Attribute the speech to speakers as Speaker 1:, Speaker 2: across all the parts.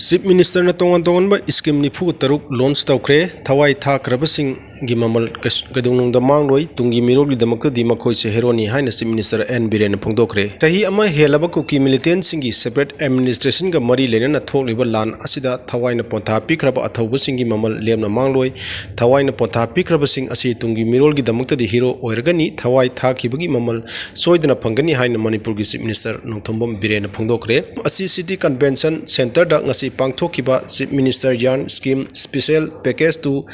Speaker 1: Chief Minister na tongan ba scheme ni phu taruk launch tawkre Thawai Thakhrabasing gi mamal kadung da mangloi tungi Meerolgi damakta di makhoi se Heroni haina Chief Minister Biren phongdokre tahi ama helaba kuki militant singi separate administration ga mari lena na thokliba lan asida Thawai na pontha pikraba athauba singi mamal lemna mangloi Thawai na pontha pikraba sing asi tungi Meerolgi damakta di hero oirgani Thawai thakibagi mamal soidana phangani haina Manipur gi Chief Minister nongthombam Biren phongdokre asi city convention center da ngasi pangthokiba Chief Minister Yarn scheme special package to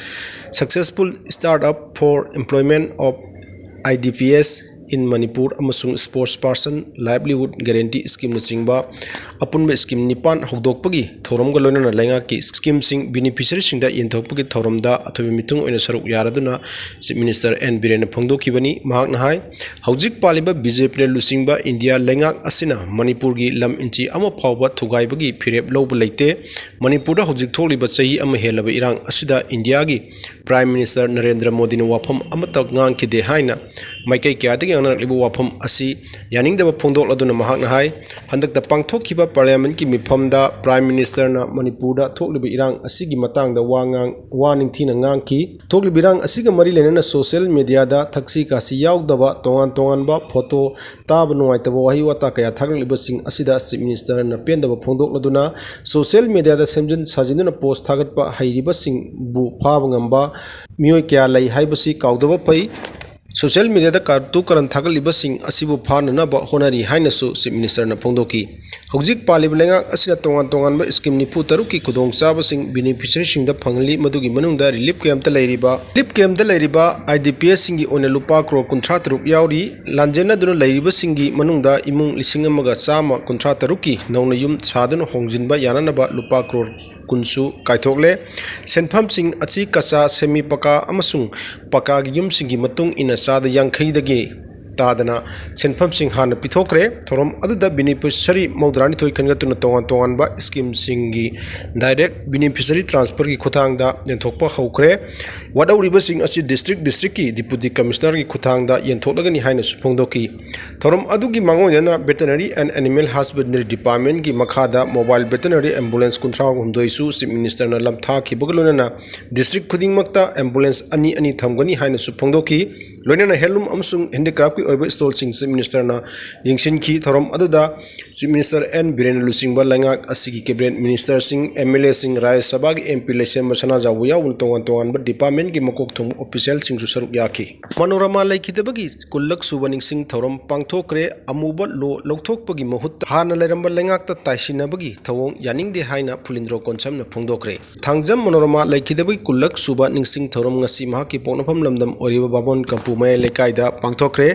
Speaker 1: successful startup for employment of IDPS in Manipur amasung sports person livelihood guarantee scheme na singba apunba scheme nipan hogdokpagi thorom ga loina lenga ki scheme sing beneficiary sing da yenthokpagi thorom da athobi mitung oina saruk yaraduna Chief Minister Biren phongdokibani mahak na hai hojik paliba BJP le lusingba India lenga asina Manipur gi lam inchi ama phawba thugai bagi phirep lob leite Manipur da hojik tholiba chahi ama helaba irang asida India gi Prime Minister Narendra Modi na wafam amata ngang ki de haina maikai kya de libu wafam asi yaning da phongdok laduna mahak na hai handak da pangthokiba parliament ki mifam da Prime Minister na Manipur da thokliba irang asigi matang da warning thina ngang ki thokliba irang asiga mari lena social media da thaksi kasi yaugdaba tongan ba photo tab nuai taba wahi wata kaya thakliba sing asida Chief Minister na pendaba phongdok laduna social media da semjin sajinduna post thagat pa hairiba sing bu phab ngamba mioi kya lai haibasi kaudaba pai social media da kartu karan thagaliba sing asibu phanana ba honari haina su Chief Minister na phongdoki hojik palib lenga asina tongan ba scheme ni phu taruki kudong chaba sing beneficiary sing da phangli madugi manungda relief camp da leiriba IDPS singi ona lupa crore 13 yauri lanjena duna leiriba singi manungda imung lising amaga chama 13 ki nongna yum chaduna hongjinba yanana ba lupa crore kunsu kaithokle senpham sing achi kasa semi paka amasung paka gi yum singi matung ina sada yankhai dagi tadana senpham sing han pithokre thorom aduda beneficiary maudrani thoi khangatuna tongan ba scheme singi direct beneficiary transfer ki khuthang da yenthokpa haukre wadauriba sing asi district ki deputy commissioner ki khuthang da yenthoklagani haina suphongdoki thorom adugi mangoina na veterinary and animal husbandry department ki makhada mobile veterinary ambulance kunthra humdoi su Chief Minister na lamtha khibaglona na district khuding makta ambulance ani thamgani haina suphongdoki loina helum amsung handicraft ki oiba stall sing Chief Minister na yingsin ki thorom aduda Chief Minister Biren lusingba langa asigi cabinet minister sing MLA sing Rajya Sabha ki MP lesem masana jawuya un tongan ba department ki makok thum official sing su saruk yaki manorama laikidabagi kullak subaning sing thorom pangthokre amuba lo lokthokpagi mahut hana leramba lengakta taisinabagi thawong yaningde haina phulindro konsam na phongdokre thangjam manorama laikidabagi kullak suba ningsing thorom ngasi mahaki ponafam lamdam oriba babon kampu mai lekaida pangthokre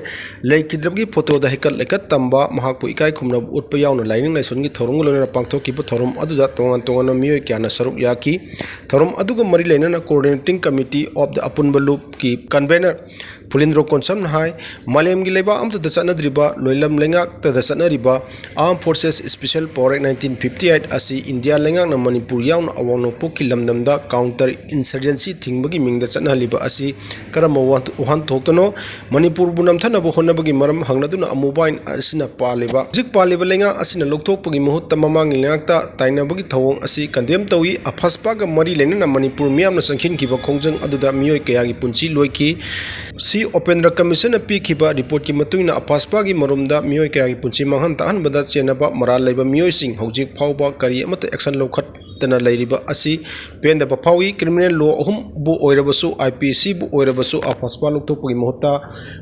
Speaker 1: leikidabagi photo da hekat tamba mahakpu ikai khumna utpa yauna lining naison gi thorom lona pangthoki bu thorom aduda tongan mioi kyana saruk yaki thorom aduga mari lena coordinating committee of the apunba loop ki convener Pulindro konsam hai malem gi leba amta da chanadriba loilam lengak ta da chanariba armed forces special power 1958 asi India lengak na Manipur yaun awang no pokilam namda counter insurgency thingbagi mingda chanhaliba asi karama uhan thoktono Manipur bunam thana bo honabagi maram hangladuna amubain asina paliba jik paliba lenga asina lokthokpagi muhut tamamang lengak ta tainabagi thawong asi kandem tawi aphaspa ga mari lena Manipur miyam na sangkhin kiba khongjang aduda miyoi kayagi punchi loiki si Opendra Commission pi khiba report ki matungina apaspa gi marumda miyoi kaya gi punchi manghan tahan bada chenaba maral laiba miyoi sing hojik phawba kari amata action lokhat tana lairiba asi penda ba phawi criminal law ahum bu oirabasu IPC bu oirabasu apaspa lokthokpagi mohta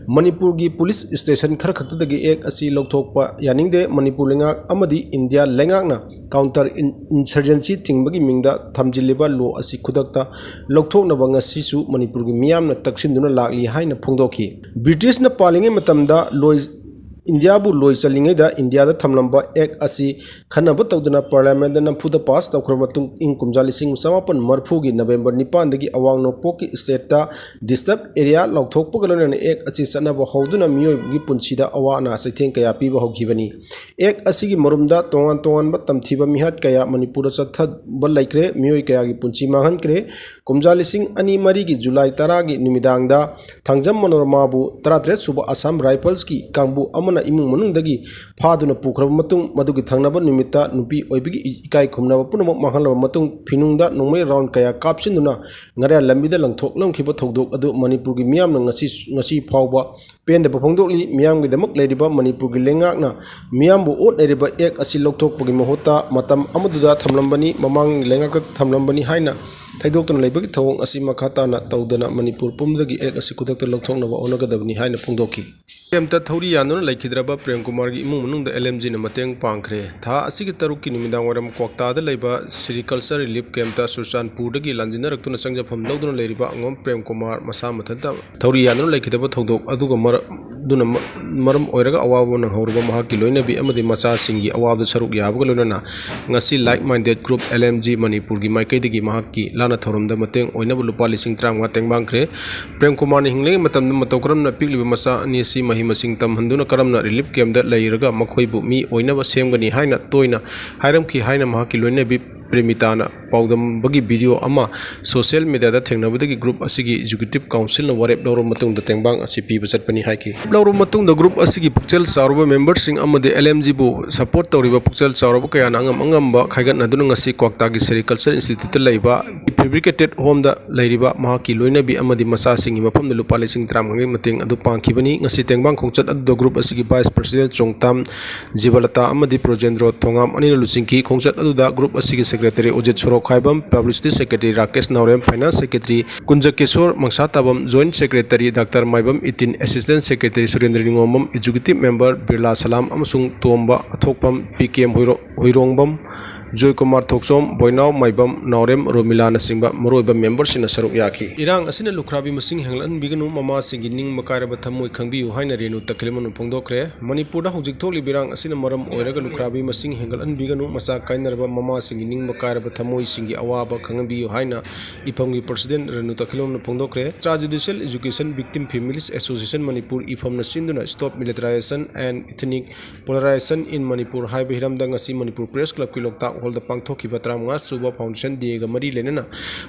Speaker 1: Manipur gi police station khar khaktadagi ek asi lokthokpa yaningde Manipur lenga amadi India lengak na counter insurgency tingbagi mingda thamjiliba law asi khudakta lokthoknaba ngasi su Manipur gi miyam na taksinduna lakli haina phongdoki British na palinge matamda loi India bu loi chalinge da India da thamlamba ek asi khanaba tawduna parliament na phuda pass tawkhrabatung ing kumjali sing samapan marphu gi November 9 dagi awang no poki state ta disturb area lokthokpa galona ek asi sanaba hoduna miyoi gi punchida awana saitheng kaya piba hogibani एक असिगी मरुमदा तोंगान तोंगान तमथीबा मिहात कया मणिपुर चत्थब लाइक्रे मियोय कया की पुंची माहनक्रे कुमजा लिसिंग अनि मरी की जुलाई 10 की निमिदांगदा थांगजम मनोरमाबु 33 सुबह Assam rifles की कांगबु अमना इमुंग मनुंगदगी फादुना पुखरब मतुंग मदुगी थांगनाबा निमित्ता नुपी ओइबिगी इकाई खुमनाबा पुनमक माहनलब मतुंग फिनुंगदा नोंमै राउंड कया कापसिनुना ngara lambida langthok lamkhiba thodok adu manipur gi miyam na ngasi phawba pen da phongdokli miyam gi damak leiriba manipur gi lengakna miyam bu ot leiriba ek asi lokthok pagi mahota matam amududa thamlambani mamang lengak thamlambani haina thaidokna leibagi thawong asi makhata na tawdana manipur pumdagi ek asi kudakta lokthokna ba onagadabni haina phongdoki केमता थौरी यानोन लाइखिद्रबा Prem Kumar की इमुंग मनुंग LMG न मतेंग पांखरे था असिगी तरुक की निमिदांग वरम क्वाक्ता the लेबा sericulture relief केमता सुरचानपुर दगी लांजिना रक्तुना संगजफम लौदुना लेरिबा अंगम प्रेम कुमार मसा मथंता थौरी यानोन लाइखिदबा थौदोक अदुगा मरम ओइरगा अवाबो न हौरबा महा की लोइनबी अमदि मचा सिंगी अवाबद सरुक याबगा लोइनना ngasi like minded group LMG manipur gi maikaidagi mहा की लाना थौरमदा मतेंग ओइनबु लुपा लिसिंग त्रांगवा तेंगबांखरे प्रेम कुमार नि हिंगले मतम मतौकरम न पिगलिबा मसा अनि सि मसिंग तमहंदुना करमना रिलीफ केम्दा लैरगा मखोइबु मी ओइनबा सेमगनी हाइना तोइना हाइरम की हाइना महा की लोइनबी प्रेमिताना पाउदम बगी वीडियो अमा सोशल मीडिया थेंगनबदगी ग्रुप असिगी एग्जीक्यूटिव काउंसिल न वरेप लौरो मतुंग द तेंगबांग असि पीब चटपनी हाइकी लौरो मतुंग द ग्रुप असिगी पुक्चल चारोबा मेंबर्स सिंग अमदे LMG बु सपोर्ट तौरिबा पुक्चल चारोबा कयाना अंगम खाइगन नदुन ngasi क्वाक्ता की सेरिकल्चर इंस्टीट्यूट लैबा फेब्रिकेटेड होम द लैरिबा महा की लोइनबी अमदि मसा सिंगी मफम द लुपा लिसिंग त्रामंगे मतेंग अदु पांखिबनी ngasi तेंगबांग खोंचत अदु ग्रुप असिगी वाइस प्रेसिडेंट चोंगताम जीवलता अमदि प्रोजेंद्रो थोंगाम अनिल लुसिंकी खोंचत अदु द ग्रुप असिगी secretary Ujit Sorokhaibam publicity secretary Rakesh Naorem finance secretary Kunjakeshwar Mangsatabam joint secretary doctor Maibam Itin assistant secretary Surendra Ningomam executive member Birla Salam अमसुंग तोंबा अथोकपम पीकेएम हुइरोंगबम जॉय कुमार थोकसोम बोइनाव माइबम नावरेम रोमिला नसिंबा मरोइबा मेंबर सिना सरुक याखी इरांग असिना लुखराबी मसिंग हेंगलन बिगनु ममा सिंगी निंग मकायरबा थमोय खंगबियु हाइना रेनु तकलेमनु फोंदोखरे मणिपुर दा हुजिक थोकलि बिरांग असिना मरम ओइरगा लुखराबी मसिंग हेंगलन बिगनु मसा काइनरबा ममा सिंगी निंग मकायरबा थमोय सिंगी अवाबा खंगबियु हाइना इफमगी प्रेसिडेंट रेनु तकलेमनु फोंदोखरे extrajudicial education victim families association Manipur इफमना सिंदुना stop militarisation and ethnic polarisation in Manipur हाइबा हिरमदा ngasi मणिपुर प्रेस क्लब की लोकता होल द पांगथोखिबा 35 सुबा फाउंडेशन दिएगा मरी लेना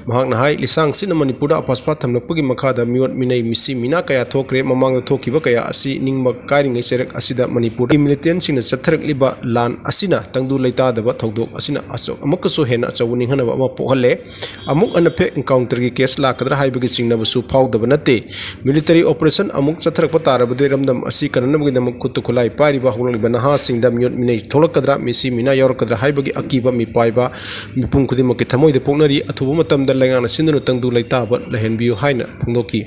Speaker 1: महांगना हाई लिसांग सिन मणिपुर अपस्पा थमनपगी मखादा मियोट मिनै मिसी मिना कया थोकरे ममांग थोखिबा कया असि निंगबा कारिङै सेरक असिदा मणिपुर मिलिटेंट सिंग चथरकलिबा लान असिना तंगदु लैतादबा थौदोक असिना अचो अमकसो हेना अचौनि हनबा अमा पोहले अमुक अनफे एनकाउंटर की केस लाकदरा हाइबगी सिंगनबसु फाउदबा नते मिलिटरी ऑपरेशन अमुक चथरकपा तारबदे रमदम असि करनबगी दम कुत खुलाई पारिबा होललिबा नहा सिंगदा मियोट मिनै थोलकदरा मिसी मिना यौरकदरा हाइबगी अकीबा मी पाइबा मिपुंग खुदिमकी थमोइदे पोकनरी अथुबा मतमदा लैंगाना सिंदुनु तंगदु लैताबा लहनबियु हाइना फोंदोकी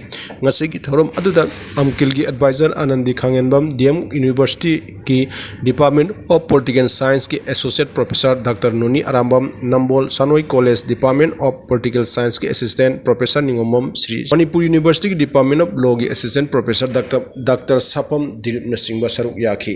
Speaker 1: ngasi थौरम अदुदा अमकिल की adviser Anandi Khangenbam DM university की डिपार्टमेंट ऑफ पॉलिटिकल साइंस के associate professor doctor Noni Arambam Nambol Sanoi college department of political science के assistant professor Ningomam Shri Manipur university की डिपार्टमेंट ऑफ लॉ के assistant professor doctor Sapam Dilip नसिंबा सरुक याखी।